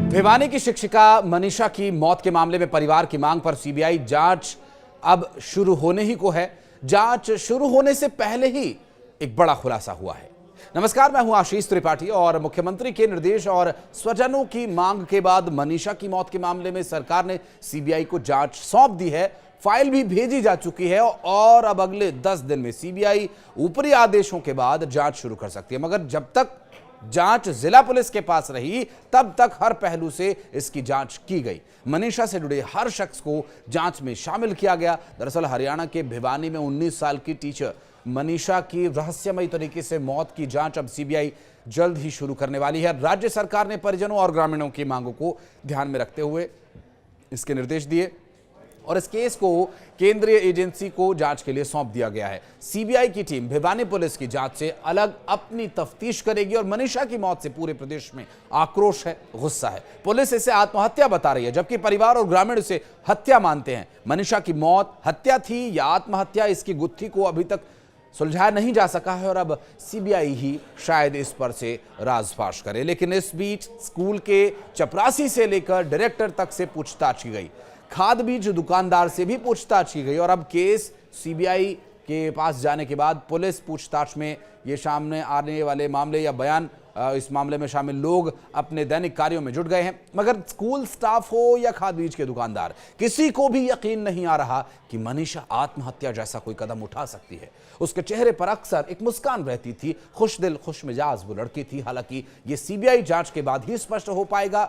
भिवानी की शिक्षिका मनीषा की मौत के मामले में परिवार की मांग पर सीबीआई जांच अब शुरू होने ही को है। जांच शुरू होने से पहले ही एक बड़ा खुलासा हुआ है। नमस्कार, मैं हूं आशीष त्रिपाठी और मुख्यमंत्री के निर्देश और स्वजनों की मांग के बाद मनीषा की मौत के मामले में सरकार ने सीबीआई को जांच सौंप दी है। फाइल भी भेजी जा चुकी है और अब अगले 10 दिन में सीबीआई ऊपरी आदेशों के बाद जांच शुरू कर सकती है। मगर जब तक जांच जिला पुलिस के पास रही तब तक हर पहलू से इसकी जांच की गई। मनीषा से जुड़े हर शख्स को जांच में शामिल किया गया। दरअसल हरियाणा के भिवानी में 19 साल की टीचर मनीषा की रहस्यमयी तरीके से मौत की जांच अब सीबीआई जल्द ही शुरू करने वाली है। राज्य सरकार ने परिजनों और ग्रामीणों की मांगों को ध्यान में रखते हुए इसके निर्देश दिए और इस केस को केंद्रीय एजेंसी को जांच के लिए सौंप दिया गया है। सीबीआई की टीम भिवानी पुलिस की जांच से अलग अपनी तफ्तीश करेगी और मनीषा की मौत से पूरे प्रदेश में आक्रोश है, गुस्सा है। पुलिस इसे आत्महत्या बता रही है जबकि परिवार और ग्रामीण इसे हत्या मानते हैं। मनीषा की मौत हत्या थी या आत्महत्या, इसकी गुत्थी को अभी तक सुलझाया नहीं जा सका है और अब सीबीआई ही शायद इस पर से राजफाश करे। लेकिन इस बीच स्कूल के चपरासी से लेकर डायरेक्टर तक से पूछताछ की गई, खाद बीज दुकानदार से भी पूछताछ की गई और अब केस सीबीआई के पास जाने के बाद पुलिस पूछताछ में ये सामने आने वाले मामले या बयान इस मामले में शामिल लोग अपने दैनिक कार्यों में जुट गए हैं। मगर स्कूल स्टाफ हो या खाद बीज के दुकानदार, किसी को भी यकीन नहीं आ रहा कि मनीषा आत्महत्या जैसा कोई कदम उठा सकती है। उसके चेहरे पर अक्सर एक मुस्कान रहती थी, खुश दिल खुश मिजाज वो लड़की थी। हालांकि ये सीबीआई जांच के बाद ही स्पष्ट हो पाएगा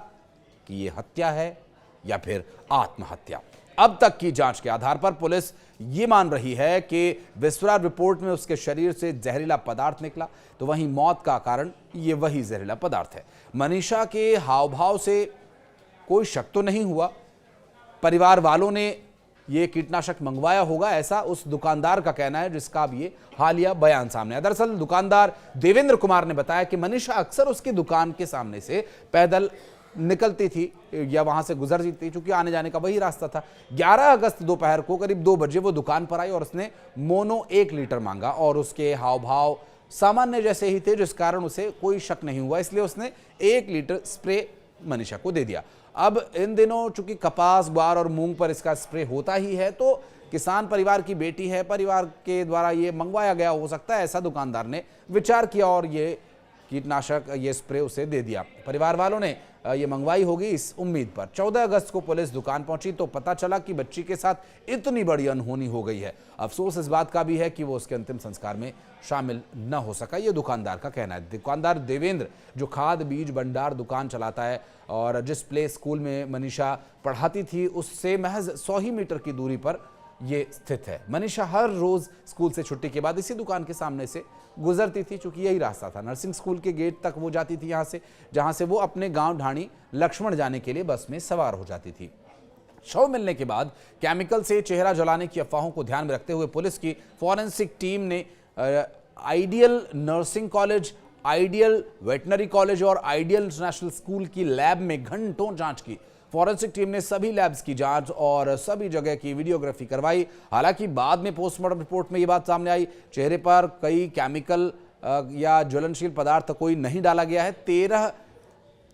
कि ये हत्या है या फिर आत्महत्या। अब तक की जांच के आधार पर पुलिस ये मान रही है कि विस्फोट रिपोर्ट में उसके शरीर से जहरीला पदार्थ निकला, तो वहीं मौत का कारण ये वही जहरीला पदार्थ है। मनीषा के हाव भाव से कोई शक तो नहीं हुआ। परिवार वालों ने ये कीटनाशक मंगवाया होगा, ऐसा उस दुकानदार का कहना है जिसका अब ये हालिया बयान सामने आया। दरअसल दुकानदार देवेंद्र कुमार ने बताया कि मनीषा अक्सर उसकी दुकान के सामने से पैदल निकलती थी या वहां से गुजरती थी, चूंकि आने जाने का वही रास्ता था। 11 अगस्त दोपहर को करीब 2 बजे वो दुकान पर आई और उसने मोनो 1 लीटर मांगा और उसके हाव भाव सामान्य जैसे ही थे, जिस कारण उसे कोई शक नहीं हुआ, इसलिए उसने 1 लीटर स्प्रे मनीषा को दे दिया। अब इन दिनों चूंकि कपास, ग्वार और मूंग पर इसका स्प्रे होता ही है, तो किसान परिवार की बेटी है, परिवार के द्वारा ये मंगवाया गया हो सकता है, ऐसा दुकानदार ने विचार किया और ये कीटनाशक, ये स्प्रे उसे दे दिया। परिवार वालों ने ये मंगवाई होगी इस उम्मीद पर। 14 अगस्त को पुलिस दुकान पहुंची तो पता चला कि बच्ची के साथ इतनी बड़ी अनहोनी हो गई है। अफसोस इस बात का भी है कि वो उसके अंतिम संस्कार में शामिल न हो सका, ये दुकानदार का कहना है। दुकानदार देवेंद्र जो खाद बीज भंडार दुकान चलाता है और जिस प्ले स्कूल में मनीषा पढ़ाती थी उससे महज 100 ही मीटर की दूरी पर ये स्थित है। मनीषा हर रोज स्कूल से छुट्टी के बाद इसी दुकान के सामने से गुजरती थी, चूंकि यही रास्ता था। नर्सिंग स्कूल के गेट तक वो जाती थी यहाँ से, जहां से वो अपने गांव ढाणी लक्ष्मण जाने के लिए बस में सवार हो जाती थी। शव मिलने के बाद केमिकल से चेहरा जलाने की अफवाहों को ध्यान में रखते हुए पुलिस की फॉरेंसिक टीम ने ideal nursing college, ideal veterinary college और आइडियल इंटरनेशनल स्कूल की लैब में घंटों जांच की। फॉरेंसिक टीम ने सभी लैब्स की जांच और सभी जगह की वीडियोग्राफी करवाई। हालांकि बाद में पोस्टमार्टम रिपोर्ट में यह बात सामने आई, चेहरे पर कई केमिकल या ज्वलनशील पदार्थ कोई नहीं डाला गया है। 13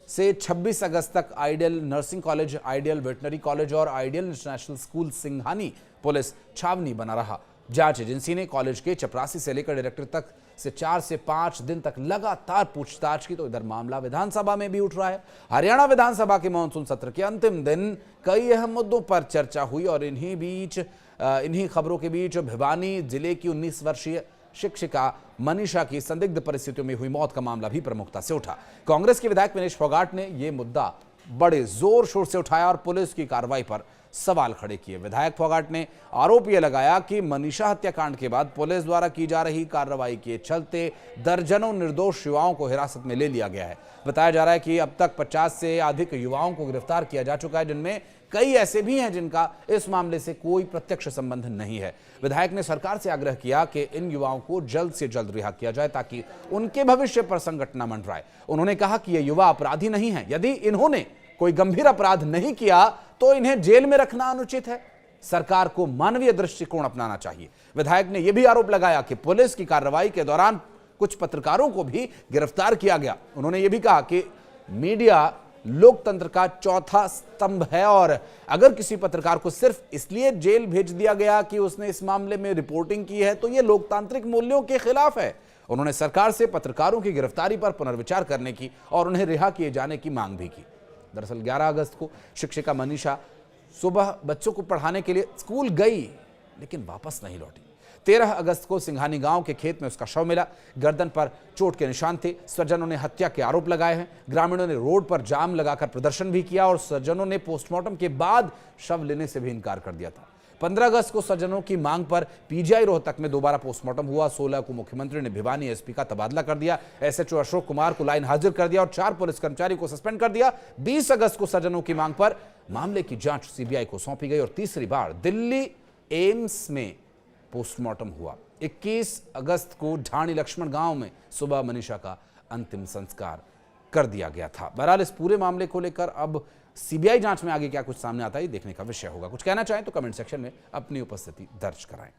से 26 अगस्त तक ideal nursing college, ideal veterinary college और ideal international school Singhani police छावनी बना रहा। जांच एजेंसी ने कॉलेज के चपरासी से लेकर डायरेक्टर तक से 4 से 5 दिन तक लगातार पूछताछ की, तो इधर मामला विधानसभा में भी उठ रहा है। हरियाणा विधानसभा के मानसून सत्र के अंतिम दिन कई अहम मुद्दों पर चर्चा हुई और इन्हीं खबरों के बीच भिवानी जिले की 19 वर्षीय शिक्षिका मनीषा की संदिग्ध परिस्थितियों में हुई मौत का मामला भी प्रमुखता से उठा। कांग्रेस के विधायक विनेश फोगाट ने यह मुद्दा बड़े जोर शोर से उठाया और पुलिस की कार्रवाई पर सवाल खड़े किए। विधायक फोगाट ने आरोप यह लगाया कि मनीषा हत्याकांड के बाद पुलिस द्वारा की जा रही कार्रवाई के चलते दर्जनों निर्दोष युवाओं को हिरासत में ले लिया गया है। बताया जा रहा है कि अब तक 50 से अधिक युवाओं को गिरफ्तार किया जा चुका है, जिनमें कई ऐसे भी हैं जिनका इस मामले से कोई प्रत्यक्ष संबंध नहीं है। विधायक ने सरकार से आग्रह किया कि इन युवाओं को जल्द से जल्द रिहा किया जाए ताकि उनके भविष्य पर संकट न मंडराए। उन्होंने कहा कि ये युवा अपराधी नहीं है, यदि इन्होंने कोई गंभीर अपराध नहीं किया तो इन्हें जेल में रखना अनुचित है। सरकार को मानवीय दृष्टिकोण अपनाना चाहिए। विधायक ने यह भी आरोप लगाया कि पुलिस की कार्रवाई के दौरान कुछ पत्रकारों को भी गिरफ्तार किया गया। उन्होंने यह भी कहा कि मीडिया लोकतंत्र का चौथा स्तंभ है और अगर किसी पत्रकार को सिर्फ इसलिए जेल भेज दिया गया कि उसने इस मामले में रिपोर्टिंग की है तो यह लोकतांत्रिक मूल्यों के खिलाफ है। उन्होंने सरकार से पत्रकारों की गिरफ्तारी पर पुनर्विचार करने की और उन्हें रिहा किए जाने की मांग भी की। दरअसल 11 अगस्त को शिक्षिका मनीषा सुबह बच्चों को पढ़ाने के लिए स्कूल गई लेकिन वापस नहीं लौटी। 13 अगस्त को सिंघानी गांव के खेत में उसका शव मिला। गर्दन पर चोट के निशान थे। स्वजनों ने हत्या के आरोप लगाए हैं। ग्रामीणों ने रोड पर जाम लगाकर प्रदर्शन भी किया और स्वजनों ने पोस्टमार्टम के बाद शव लेने से भी इनकार कर दिया था। 15 अगस्त को स्वजनों की मांग पर पीजीआई रोहतक में दोबारा पोस्टमार्टम हुआ। 16 को मुख्यमंत्री ने भिवानी एसपी का तबादला कर दिया। एसएचओ अशोक कुमार को लाइन हाजिर कर दिया और 4 पुलिस कर्मचारी को सस्पेंड कर दिया। 20 अगस्त को स्वजनों की मांग पर मामले की जांच सीबीआई को सौंपी गई और तीसरी बार दिल्ली एम्स में पोस्टमार्टम हुआ। 21 अगस्त को ढाणी लक्ष्मण गांव में सुबह मनीषा का अंतिम संस्कार कर दिया गया था। बहरहाल इस पूरे मामले को लेकर अब सीबीआई जांच में आगे क्या कुछ सामने आता है देखने का विषय होगा। कुछ कहना चाहें तो कमेंट सेक्शन में अपनी उपस्थिति दर्ज कराएं।